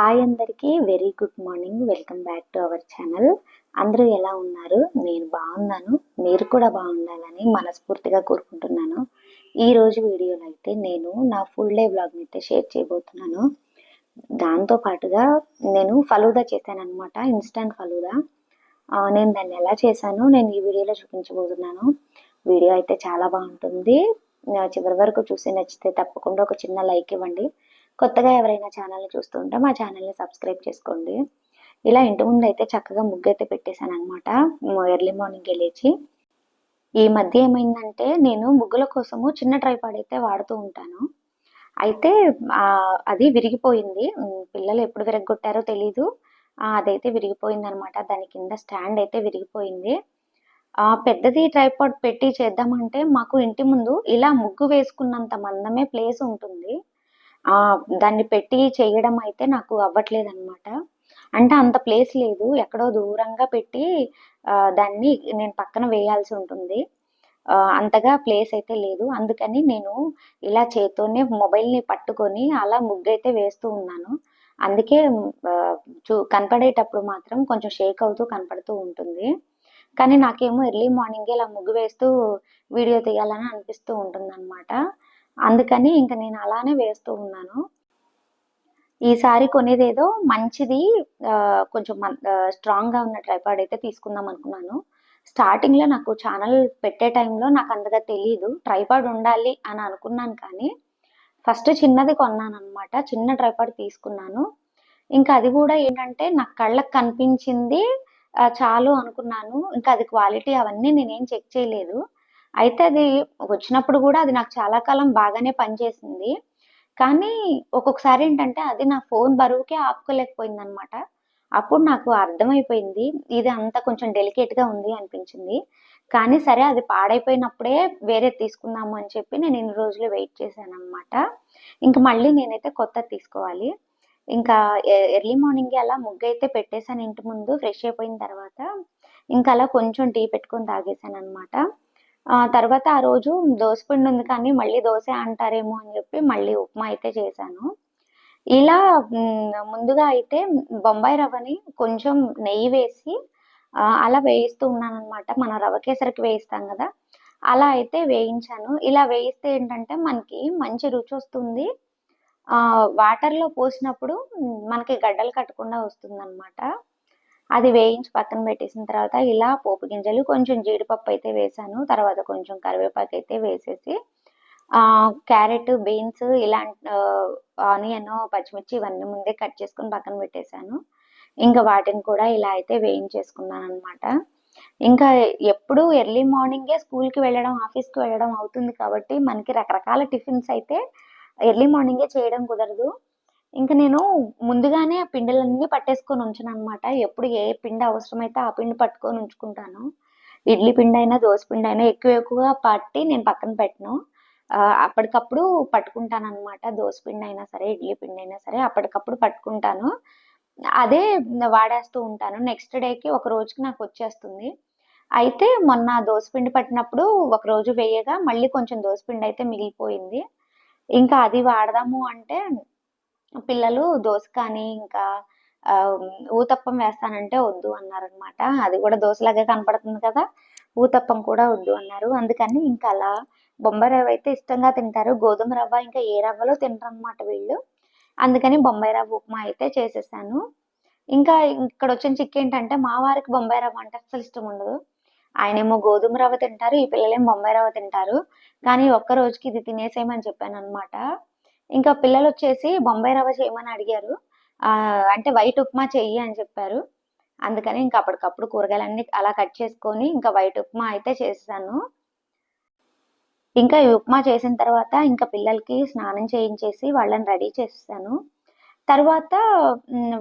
Hi అందరికీ, very good morning. Welcome back to our channel. అందరూ ఎలా ఉన్నారు? నేను బాగున్నాను. మీరు కూడా బాగుండాలని మనస్ఫూర్తిగా కోరుకుంటున్నాను. ఈరోజు వీడియోలో అయితే నేను నా ఫుల్ డే బ్లాగ్ని అయితే షేర్ చేయబోతున్నాను. దాంతో పాటుగా నేను ఫలూదా చేశాను అనమాట, ఇన్స్టంట్ ఫలూదా. నేను దాన్ని ఎలా చేశానో నేను ఈ వీడియోలో చూపించబోతున్నాను. వీడియో అయితే చాలా బాగుంటుంది. చివరి వరకు చూసి నచ్చితే తప్పకుండా ఒక చిన్న లైక్ ఇవ్వండి. కొత్తగా ఎవరైనా ఛానల్ని చూస్తుంటే మా ఛానల్ని సబ్స్క్రైబ్ చేసుకోండి. ఇలా ఇంటి ముందు అయితే చక్కగా ముగ్గు అయితే పెట్టేశాను అనమాట, ఎర్లీ మార్నింగ్ లేచి. ఈ మధ్య ఏమైందంటే నేను ముగ్గుల కోసము చిన్న ట్రైపాడ్ అయితే వాడుతూ ఉంటాను. అయితే అది విరిగిపోయింది. పిల్లలు ఎప్పుడు విరగొట్టారో తెలీదు, అదైతే విరిగిపోయింది అనమాట. దాని కింద స్టాండ్ అయితే విరిగిపోయింది. పెద్దది ట్రైపాడ్ పెట్టి చేద్దామంటే మాకు ఇంటి ముందు ఇలా ముగ్గు వేసుకున్నంత మందమే ప్లేస్ ఉంటుంది. దాన్ని పెట్టి చేయడం అయితే నాకు అవ్వట్లేదనమాట. అంటే అంత ప్లేస్ లేదు, ఎక్కడో దూరంగా పెట్టి దాన్ని నేను పక్కన వేయాల్సి ఉంటుంది. అంతగా ప్లేస్ అయితే లేదు. అందుకని నేను ఇలా చేత్తోనే మొబైల్ని పట్టుకొని అలా ముగ్గైతే వేస్తూ ఉన్నాను. అందుకే కనపడేటప్పుడు మాత్రం కొంచెం షేక్ అవుతూ కనపడుతూ ఉంటుంది. కానీ నాకేమో ఎర్లీ మార్నింగే ఇలా ముగ్గు వేస్తూ వీడియో తీయాలని అనిపిస్తూ ఉంటుందన్నమాట. అందుకని ఇంక నేను అలానే వేస్తూ ఉన్నాను. ఈసారి కొనేదేదో మంచిది, కొంచెం స్ట్రాంగ్గా ఉన్న ట్రైపాడ్ అయితే తీసుకుందాం అనుకున్నాను. స్టార్టింగ్లో నాకు ఛానల్ పెట్టే టైంలో నాకు అంతగా తెలీదు, ట్రైపాడ్ ఉండాలి అని అనుకున్నాను. కానీ ఫస్ట్ చిన్నది కొన్నాను అనమాట, చిన్న ట్రైపాడ్ తీసుకున్నాను. ఇంకా అది కూడా ఏంటంటే నాకు కళ్ళకు కనిపించింది చాలు అనుకున్నాను. ఇంకా అది క్వాలిటీ అవన్నీ నేనేం చెక్ చేయలేదు. అయితే అది వచ్చినప్పుడు కూడా అది నాకు చాలా కాలం బాగానే పనిచేసింది. కానీ ఒక్కొక్కసారి ఏంటంటే అది నా ఫోన్ బరువుకే ఆపుకోలేకపోయిందనమాట. అప్పుడు నాకు అర్థమైపోయింది, ఇది అంత కొంచెం డెలికేట్‌గా ఉంది అనిపించింది. కానీ సరే, అది పాడైపోయినప్పుడే వేరేది తీసుకుందాము అని చెప్పి నేను ఇన్ని రోజులు వెయిట్ చేశాననమాట. ఇంక మళ్ళీ నేనైతే కొత్తది తీసుకోవాలి. ఇంకా ఎర్లీ మార్నింగే అలా ముగ్గైతే పెట్టేసాను ఇంటి ముందు. ఫ్రెష్ అయిపోయిన తర్వాత ఇంకా అలా కొంచెం టీ పెట్టుకొని తాగేసాననమాట. తర్వాత ఆ రోజు దోసపిండి ఉంది కానీ మళ్ళీ దోస అంటారేమో అని చెప్పి మళ్ళీ ఉప్మా అయితే చేశాను. ఇలా ముందుగా అయితే బొంబాయి రవ్వని కొంచెం నెయ్యి వేసి అలా వేయిస్తూ ఉన్నానన్నమాట. మన రవ్వ కేసరికి వేయిస్తాం కదా, అలా అయితే వేయించాను. ఇలా వేయిస్తే ఏంటంటే మనకి మంచి రుచి వస్తుంది. వాటర్లో పోసినప్పుడు మనకి గడ్డలు కట్టకుండా వస్తుందన్నమాట. అది వేయించి పక్కన పెట్టేసిన తర్వాత ఇలా పోపు గింజలు, కొంచెం జీడిపప్పు అయితే వేసాను. తర్వాత కొంచెం కరివేపాకు అయితే వేసేసి క్యారెట్, బీన్స్, ఇలాంటి ఆనియన్, పచ్చిమిర్చి ఇవన్నీ ముందే కట్ చేసుకొని పక్కన పెట్టేశాను. ఇంకా వాటిని కూడా ఇలా అయితే వేయించేసుకున్నాను అనమాట. ఇంకా ఎప్పుడు ఎర్లీ మార్నింగే స్కూల్కి వెళ్ళడం, ఆఫీస్కి వెళ్ళడం అవుతుంది కాబట్టి మనకి రకరకాల టిఫిన్స్ అయితే ఎర్లీ మార్నింగే చేయడం కుదరదు. ఇంక నేను ముందుగానే ఆ పిండిలన్నీ పట్టేసుకొని ఉంచననమాట. ఎప్పుడు ఏ పిండి అవసరమైతే ఆ పిండి పట్టుకొని ఉంచుకుంటాను. ఇడ్లీ పిండైనా, దోస పిండైనా ఎక్కువగా పట్టి నేను పక్కన పెట్టను. అప్పటికప్పుడు పట్టుకుంటాననమాట. దోస పిండైనా సరే, ఇడ్లీ పిండైనా సరే అప్పటికప్పుడు పట్టుకుంటాను. అదే వాడేస్తూ ఉంటాను. నెక్స్ట్ డేకి ఒక రోజుకి నాకొచ్చేస్తుంది. అయితే మొన్న దోస పిండి పట్టినప్పుడు ఒకరోజు వేయగా మళ్ళీ కొంచెం దోస పిండయితే మిగిలిపోయింది. ఇంకా అది వాడదాము అంటే పిల్లలు దోస కానీ ఇంకా ఊతప్పం వేస్తానంటే వద్దు అన్నారనమాట. అది కూడా దోసలాగే కనపడుతుంది కదా, ఊతప్పం కూడా వద్దు అన్నారు. అందుకని ఇంకా అలా బొంబాయి రవ్వ అయితే ఇష్టంగా తింటారు. గోధుమ రవ్వ ఇంకా ఏ రవ్వలో తినరనమాట వీళ్ళు. అందుకని బొంబాయి రవ్వ ఉప్మా అయితే చేసేసాను. ఇంకా ఇక్కడ వచ్చిన చిక్కేంటంటే మా వారికి బొంబాయి రవ్వ అంటే అస్సలు ఇష్టం ఉండదు. ఆయనేమో గోధుమ రవ్వ తింటారు, ఈ పిల్లలేమో బొంబాయి రవ్వ తింటారు. కానీ ఒక్క రోజుకి ఇది తినేసేయమని చెప్పాననమాట. ఇంకా పిల్లలు వచ్చేసి బొంబాయి రవ్వ చేయమని అడిగారు. అంటే వైట్ ఉప్మా చెయ్యి అని చెప్పారు. అందుకని ఇంకా అప్పటికప్పుడు కూరగాయలన్నీ అలా కట్ చేసుకొని ఇంకా వైట్ ఉప్మా అయితే చేసేసాను. ఇంకా ఈ ఉప్మా చేసిన తర్వాత ఇంకా పిల్లలకి స్నానం చేయించేసి వాళ్ళని రెడీ చేసేసాను. తర్వాత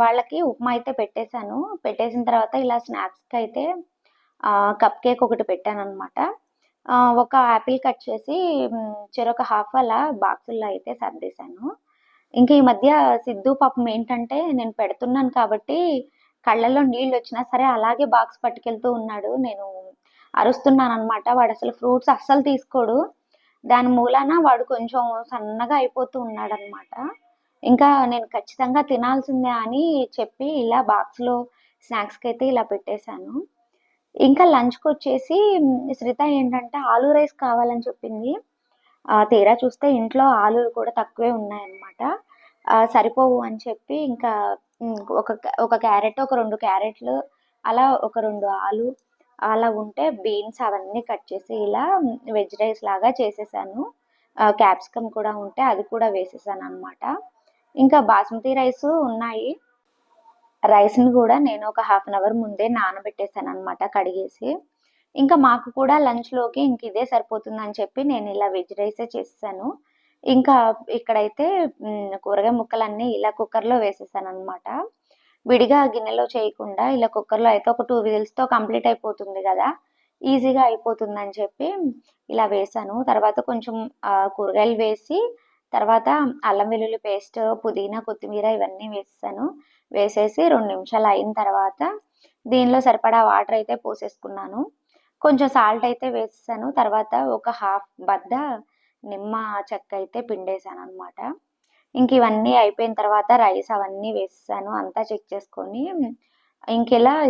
వాళ్ళకి ఉప్మా అయితే పెట్టేశాను. పెట్టేసిన తర్వాత ఇలా స్నాక్స్‌కైతే కప్ కేక్ ఒకటి పెట్టాననమాట. ఒక యాపిల్ కట్ చేసి చెరొక హాఫ్ అలా బాక్సుల్లో అయితే సర్దేశాను. ఇంక ఈ మధ్య సిద్ధు పాపం ఏంటంటే, నేను పెడుతున్నాను కాబట్టి కళ్ళల్లో నీళ్ళొచ్చినా సరే అలాగే బాక్స్ పట్టుకెళ్తూ ఉన్నాడు. నేను అరుస్తున్నాననమాట. వాడసలు ఫ్రూట్స్ అస్సలు తీసుకోడు. దాని మూలాన వాడు కొంచెం సన్నగా అయిపోతూ ఉన్నాడనమాట. ఇంకా నేను ఖచ్చితంగా తినాల్సిందే అని చెప్పి ఇలా బాక్స్‌లో స్నాక్స్‌కైతే ఇలా పెట్టేశాను. ఇంకా లంచ్‌కొచ్చేసి శ్రిత ఏంటంటే ఆలు రైస్ కావాలని చెప్పింది. తీరా చూస్తే ఇంట్లో ఆలులు కూడా తక్కువే ఉన్నాయన్నమాట. సరిపోవు అని చెప్పి ఇంకా ఒక క్యారెట్, ఒక 2 క్యారెట్లు, అలా ఒక 2 ఆలు అలా ఉంటే బీన్స్ అవన్నీ కట్ చేసి ఇలా వెజ్ రైస్ లాగా చేసేసాను. క్యాప్సికమ్ కూడా ఉంటే అది కూడా వేసేసాననమాట. ఇంకా బాస్మతి రైసు ఉన్నాయి. రైస్‌ని గూడా నేను ఒక హాఫ్ అన్ అవర్ ముందే నానబెట్టేసాననమాట కడిగేసి. ఇంకా మాకు కూడా లంచ్‌లోకి ఇంక ఇదే సరిపోతుందని చెప్పి నేను ఇలా వెజ్ రైసే చేసేసాను. ఇంకా ఇక్కడైతే కూరగాయ ముక్కలన్నీ ఇలా కుక్కర్‌లో వేసేసాననమాట. విడిగా గిన్నెలో చేయకుండా ఇలా కుక్కర్‌లో అయితే ఒక 2 విజిల్స్‌తో కంప్లీట్ అయిపోతుంది గదా! ఈజీగా అయిపోతుందని చెప్పి ఇలా వేశాను. తర్వాత కొంచెం కూరగాయలు వేసి, తర్వాత అల్లం వెల్లుల్లి పేస్ట్, పుదీనా, కొత్తిమీర ఇవన్నీ వేసేసాను. వేసేసి 2 నిమిషాలు అయిన తర్వాత దీనిలో సరిపడా వాటర్ అయితే పోసేసుకున్నాను. కొంచెం సాల్ట్ అయితే వేసేసాను. తర్వాత ఒక హాఫ్ బద్ద నిమ్మ చెక్క అయితే పిండేసాననమాట. ఇంక ఇవన్నీ అయిపోయిన తర్వాత రైస్ అవన్నీ వేసేసాను. అంతా చెక్ చేసుకొని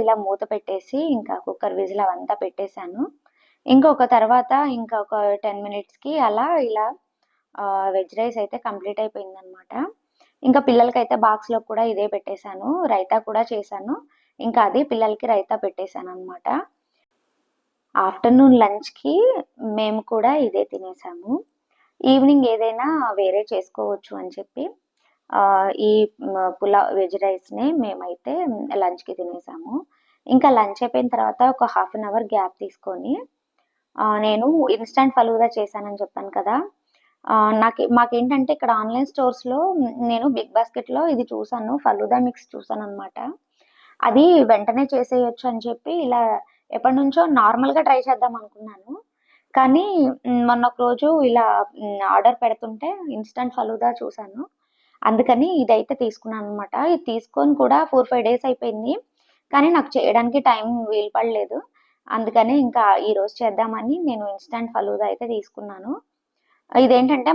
ఇలా మూత పెట్టేసి ఇంకా కుక్కర్ విజిల్ అవంతా పెట్టేసాను. ఇంకొక తర్వాత ఇంకొక 10 మినిట్స్‌కి ఇలా వెజ్ రైస్ అయితే కంప్లీట్ అయిపోయిందనమాట. ఇంకా పిల్లలకైతే బాక్స్‌లో కూడా ఇదే పెట్టేసాను. రైతా కూడా చేశాను. ఇంకా అది పిల్లలకి రైతా పెట్టేసాననమాట. ఆఫ్టర్‌నూన్ లంచ్‌కి మేము కూడా ఇదే తినేసాము. ఈవినింగ్ ఏదైనా వేరే చేసుకోవచ్చు అని చెప్పి ఈ పులావ్ వెజ్ రైస్‌నే మేమైతే లంచ్‌కి తినేసాము. ఇంకా లంచ్ అయిపోయిన తర్వాత ఒక హాఫ్ అన్ అవర్ గ్యాప్ తీసుకొని నేను ఇన్‌స్టాంట్ ఫలూదా చేశానని చెప్పాను కదా! మాకేంటంటే ఇక్కడ ఆన్‌లైన్ స్టోర్స్‌లో నేను బిగ్ బాస్కెట్‌లో ఇది చూసాను. ఫలూదా మిక్స్ చూసాననమాట. అది వెంటనే చేసేయొచ్చు అని చెప్పి ఇలా ఎప్పటినుంచో నార్మల్‌గా ట్రై చేద్దాం అనుకున్నాను. కానీ మొన్న ఒక రోజు ఇలా ఆర్డర్ పెడుతుంటే ఇన్‌స్టాంట్ ఫలూదా చూసాను. అందుకని ఇదైతే తీసుకున్నాననమాట. ఇది తీసుకొని కూడా 4, 5 డేస్ అయిపోయింది. కానీ నాకు చేయడానికి టైం వీలు పడలేదు. అందుకని ఇంకా ఈరోజు చేద్దామని నేను ఇన్‌స్టాంట్ ఫలూదా అయితే తీసుకున్నాను. ఇదేంటంటే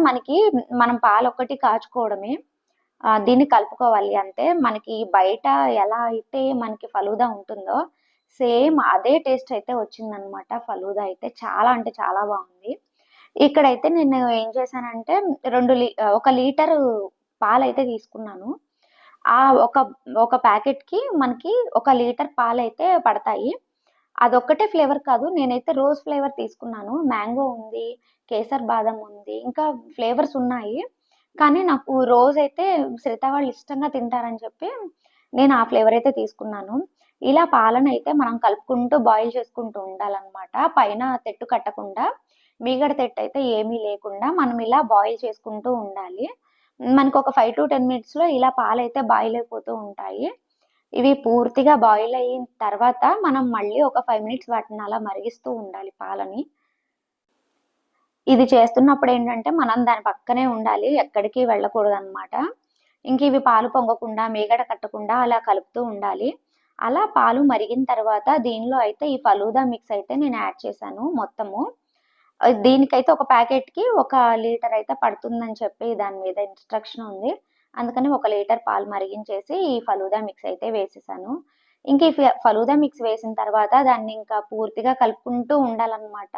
మనం పాలొక్కటి కాచుకోవడమే. దీన్ని కలుపుకోవాలి అంతే. మనకి బయట ఎలా అయితే మనకి ఫలూదా ఉంటుందో, సేమ్ అదే టేస్ట్ అయితే వచ్చిందనమాట. ఫలూదా అయితే చాలా అంటే చాలా బాగుంది. ఇక్కడైతే నేను ఏం చేశానంటే 1 లీటరు పాలైతే తీసుకున్నాను. ఆ ఒక ఒక ప్యాకెట్‌కి మనకి 1 లీటర్ పాలైతే పడతాయి. అదొక్కటే ఫ్లేవర్ కాదు. నేనైతే రోజ్ ఫ్లేవర్ తీసుకున్నాను. మ్యాంగో ఉంది, కేసర్ బాదం ఉంది. ఇంకా ఫ్లేవర్స్ ఉన్నాయి. కానీ నాకు రోజ్ అయితే శ్రిత వాళ్ళు ఇష్టంగా తింటారని చెప్పి నేను ఆ ఫ్లేవర్ అయితే తీసుకున్నాను. ఇలా పాలనైతే మనం కలుపుకుంటూ బాయిల్ చేసుకుంటూ ఉండాలనమాట. పైన తెట్టు కట్టకుండా, మీగడ తెట్టయితే ఏమీ లేకుండా మనం ఇలా బాయిల్ చేసుకుంటూ ఉండాలి. మనకొక 5-10 మినిట్స్‌లో ఇలా పాలైతే బాయిల్ అయిపోతూ ఉంటాయి. ఇవి పూర్తిగా బాయిల్ అయిన తర్వాత మనం మళ్ళీ ఒక 5 మినిట్స్ వాటిని అలా మరిగిస్తూ ఉండాలి పాలని. ఇది చేస్తున్నప్పుడేంటంటే, మనం దాని పక్కనే ఉండాలి. ఎక్కడికి వెళ్ళకూడదనమాట. ఇంక ఇవి పాలు పొంగకుండా, మీగడ కట్టకుండా అలా కలుపుతూ ఉండాలి. అలా పాలు మరిగిన తర్వాత దీనిలో అయితే ఈ ఫలూదా మిక్స్ అయితే నేను యాడ్ చేశాను మొత్తము. దీనికైతే ఒక ప్యాకెట్‌కి 1 లీటర్ అయితే పడుతుందని చెప్పి దాని మీద ఇన్‌స్ట్రక్షన్ ఉంది. అందుకని 1 లీటర్ పాలు మరిగించేసి ఈ ఫలూదా మిక్స్ అయితే వేసేసాను. ఇంక ఈ ఫలూదా మిక్స్ వేసిన తర్వాత దాన్ని ఇంకా పూర్తిగా కలుపుకుంటూ ఉండాలనమాట.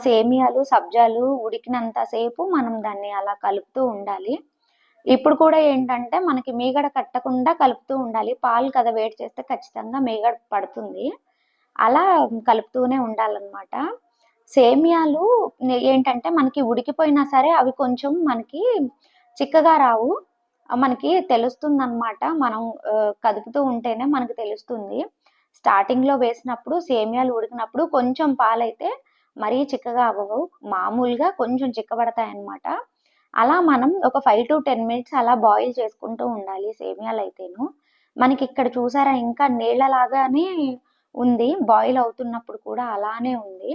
సేమియాలు, సబ్జాలు ఉడికినంత సేపు మనం దాన్ని అలా కలుపుతూ ఉండాలి. ఇప్పుడు కూడా ఏంటంటే మనకి మీగడ కట్టకుండా కలుపుతూ ఉండాలి. పాలు కదా వేడి చేస్తే ఖచ్చితంగా మీగడ పడుతుంది. అలా కలుపుతూనే ఉండాలనమాట. సేమియాలు ఏంటంటే మనకి ఉడికిపోయినా సరే అవి కొంచెం మనకి చిక్కగా రావు. మనకి తెలుస్తుందనమాట. మనం కదుపుతూ ఉంటేనే మనకు తెలుస్తుంది. స్టార్టింగ్‌లో వేసినప్పుడు సేమియాలు ఉడికినప్పుడు కొంచెం పాలైతే మరీ చిక్కగా అవ్వవు. మామూలుగా కొంచెం చిక్కబడతాయన్నమాట. అలా మనం ఒక 5-10 మినిట్స్ అలా బాయిల్ చేసుకుంటూ ఉండాలి సేమియాలైతేను. మనకిక్కడ చూసారా ఇంకా నీళ్ళలాగానే ఉంది. బాయిల్ అవుతున్నప్పుడు కూడా అలానే ఉంది.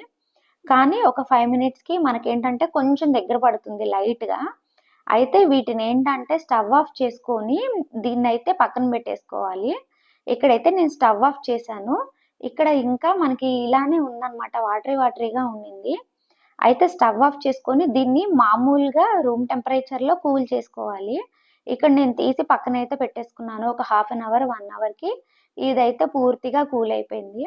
కానీ ఒక 5 మినిట్స్‌కి మనకేంటంటే కొంచెం దగ్గర పడుతుంది లైట్‌గా. అయితే వీటినేంటంటే స్టవ్ ఆఫ్ చేసుకొని దీన్నైతే పక్కన పెట్టేసుకోవాలి. ఇక్కడైతే నేను స్టవ్ ఆఫ్ చేశాను. ఇక్కడ ఇంకా మనకి ఇలానే ఉందనమాట. వాటరీగా ఉండింది. అయితే స్టవ్ ఆఫ్ చేసుకొని దీన్ని మామూలుగా రూమ్ టెంపరేచర్‌లో కూల్ చేసుకోవాలి. ఇక్కడ నేను తీసి పక్కనైతే పెట్టేసుకున్నాను. ఒక హాఫ్ అన్ అవర్, 1 అవర్‌కి ఇదైతే పూర్తిగా కూల్ అయిపోయింది.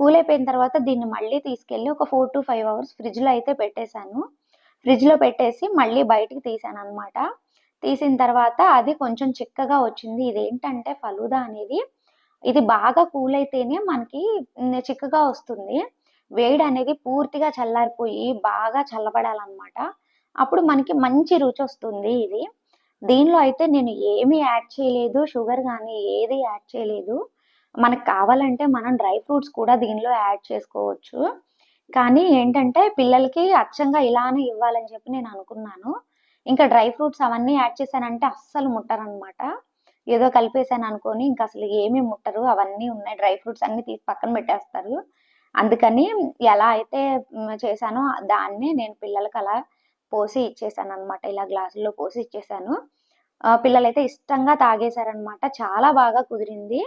కూల్ అయిపోయిన తర్వాత దీన్ని మళ్ళీ తీసుకెళ్ళి ఒక 4-5 అవర్స్ ఫ్రిడ్జ్‌లో అయితే పెట్టేశాను. ఫ్రిడ్జ్‌లో పెట్టేసి మళ్ళీ బయటికి తీశాననమాట. తీసిన తర్వాత అది కొంచెం చిక్కగా వచ్చింది. ఇదేంటంటే ఫలూదా అనేది ఇది బాగా కూల్ అయితేనే మనకి చిక్కగా వస్తుంది. వేడనేది పూర్తిగా చల్లారిపోయి బాగా చల్లబడాలనమాట. అప్పుడు మనకి మంచి రుచొస్తుంది ఇది. దీనిలో అయితే నేను ఏమి యాడ్ చేయలేదు. షుగర్ గానీ ఏది యాడ్ చేయలేదు. మనకు కావాలంటే మనం డ్రై ఫ్రూట్స్ కూడా దీనిలో యాడ్ చేసుకోవచ్చు. కానీ ఏంటంటే పిల్లలకి అచ్చంగా ఇలానే ఇవ్వాలని చెప్పి నేను అనుకున్నాను. ఇంకా డ్రై ఫ్రూట్స్ అవన్నీ యాడ్ చేశానంటే అస్సలు ముట్టరనమాట. ఏదో కలిపేసాననుకోని ఇంకసలు ఏమి ముట్టరు. అవన్నీ ఉన్నాయి డ్రై ఫ్రూట్స్ అన్నీ తీసి పక్కన పెట్టేస్తారు. అందుకని ఎలా అయితే చేశానో దాన్నే నేను పిల్లలకలా పోసి ఇచ్చేసాననమాట. ఇలా గ్లాసుల్లో పోసి ఇచ్చేసాను. పిల్లలైతే ఇష్టంగా తాగేశారనమాట. చాలా బాగా కుదిరింది.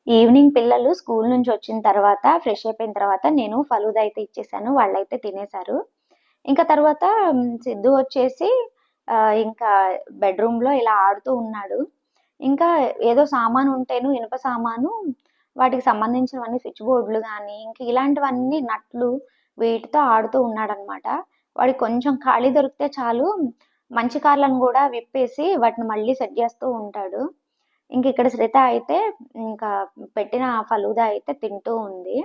ఈవినింగ్ పిల్లలు స్కూల్ నుంచి వచ్చిన తర్వాత ఫ్రెష్ అయిపోయిన తర్వాత నేను ఫలూదా అయితే ఇచ్చేసాను. వాళ్ళైతే తినేసారు. ఇంకా తర్వాత సిద్ధు వచ్చేసి ఇంకా బెడ్‌రూమ్‌లో ఇలా ఆడుతూ ఉన్నాడు. ఇంకా ఏదో సామాను ఉంటేను ఇనుప సామాను వాటికి సంబంధించినవన్నీ స్విచ్ బోర్డ్‌లు గానీ, ఇంక ఇలాంటివన్నీ నట్లు వీటితో ఆడుతూ ఉన్నాడనమాట. వాడికి కొంచెం ఖాళీ దొరికితే చాలు మంచి కార్లను గూడా విప్పేసి వాటిని మళ్ళీ సెట్ జేస్తూ ఉంటాడు. ఇంకిక్కడ శ్రిత అయితే ఇంకా పెట్టిన ఫలూదా అయితే తింటూ ఉంది.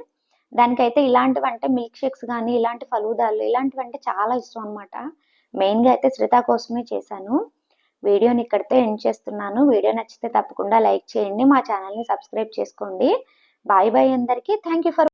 దానికైతే ఇలాంటివంటే మిల్క్ షేక్స్ గానీ, ఇలాంటి ఫలూదాలు ఇలాంటివంటే చాలా ఇష్టం అనమాట. మెయిన్‌గా అయితే శ్రిత కోసమే చేశాను. వీడియోని ఇక్కడితో ఎండ్ చేస్తున్నాను. వీడియో నచ్చితే తప్పకుండా లైక్ చేయండి. మా ఛానల్‌ని సబ్స్క్రైబ్ చేసుకోండి. బాయ్ బాయ్ అందరికీ. Thank you for